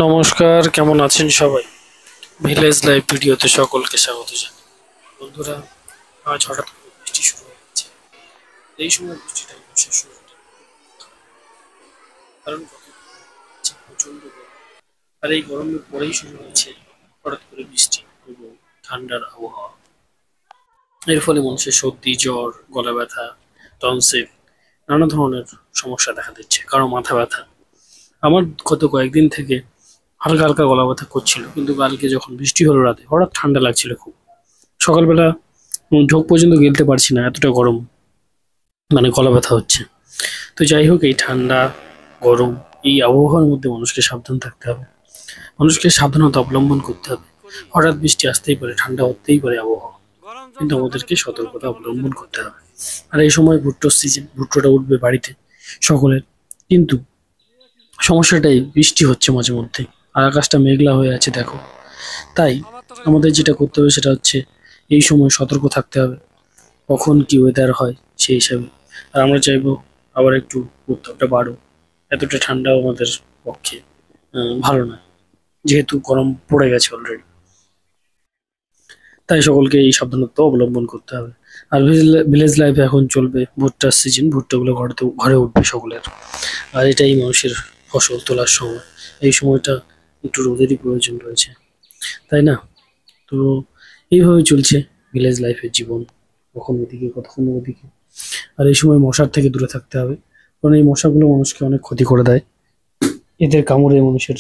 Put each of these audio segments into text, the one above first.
নমস্কার, কেমন আছেন সবাই? ভিলেজ লাইফ ভিডিওতে সকলকে স্বাগত জানাই। বন্ধুরা, আজ হঠাৎ করে বৃষ্টি শুরু হয়ে গেছে। এই সময় বৃষ্টিটা মানুষের শরীরটা কারণ প্রচন্ড গরম। আর এই গরমের পরেই শুরু হয়েছে হঠাৎ করে বৃষ্টি এবং ঠান্ডার আবহাওয়া। এর ফলে মানুষের সর্দি, জ্বর, গলা ব্যথা, টনসিল, নানা ধরনের সমস্যা দেখা দিচ্ছে। কারো মাথা ব্যথা। আমার গত কয়েকদিন থেকে হালকা হালকা গলা ব্যথা করছিল, কিন্তু কালকে যখন বৃষ্টি হলো রাতে হঠাৎ ঠান্ডা লাগছিল খুব। সকালবেলা ঢোক পর্যন্ত গিলতে পারছি না, এতটা গরম, মানে গলা ব্যথা হচ্ছে। তো যাই হোক, এই ঠান্ডা, গরম, এই আবহাওয়ার মধ্যে মানুষকে সাবধান থাকতে হবে। মানুষকে সাবধানতা অবলম্বন করতে হবে। হঠাৎ বৃষ্টি আসতেই পারে, ঠান্ডা হতেই পারে আবহাওয়া, কিন্তু আমাদেরকে সতর্কতা অবলম্বন করতে হবে। আর এই সময় ভুট্টোর সিজন, ভুট্টোটা উঠবে বাড়িতে সকলের। কিন্তু সমস্যাটাই বৃষ্টি হচ্ছে মাঝে মধ্যে, আর আকাশটা মেঘলা হয়ে আছে দেখো। তাই আমাদের যেটা করতে হবে সেটা হচ্ছে এই সময় সতর্ক থাকতে হবে, কখন কি ওয়েদার হয় সেই হিসাবে। আর আমরা চাইবো আবার একটু উত্তাপটা বাড়ুক। এতটা ঠান্ডাও আমাদের পক্ষে ভালো না, যেহেতু গরম পড়ে গেছে অলরেডি। তাই সকলকে এই সাবধানতা অবলম্বন করতে হবে। আর ভিলেজ লাইফে এখন চলবে ভুট্টার সিজন, ভুট্টাগুলো ঘরে উঠবে সকলের। আর এটাই মানুষের ফসল তোলার সময়। এই সময়টা একটু রোদেরই প্রয়োজন রয়েছে, তাই না? তো এইভাবে চলছে ভিলেজ লাইফের জীবন, কখনো এদিকে কখনো ওদিকে। আর এই সময় মশার থেকে দূরে থাকতে হবে, কারণ এই মশাগুলো মানুষকে অনেক ক্ষতি করে দেয়। এদের কামড়ে মানুষের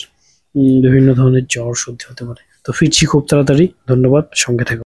বিভিন্ন ধরনের জ্বর, সর্দি হতে পারে। তো ফিরছি খুব তাড়াতাড়ি। ধন্যবাদ, সঙ্গে থাকুন।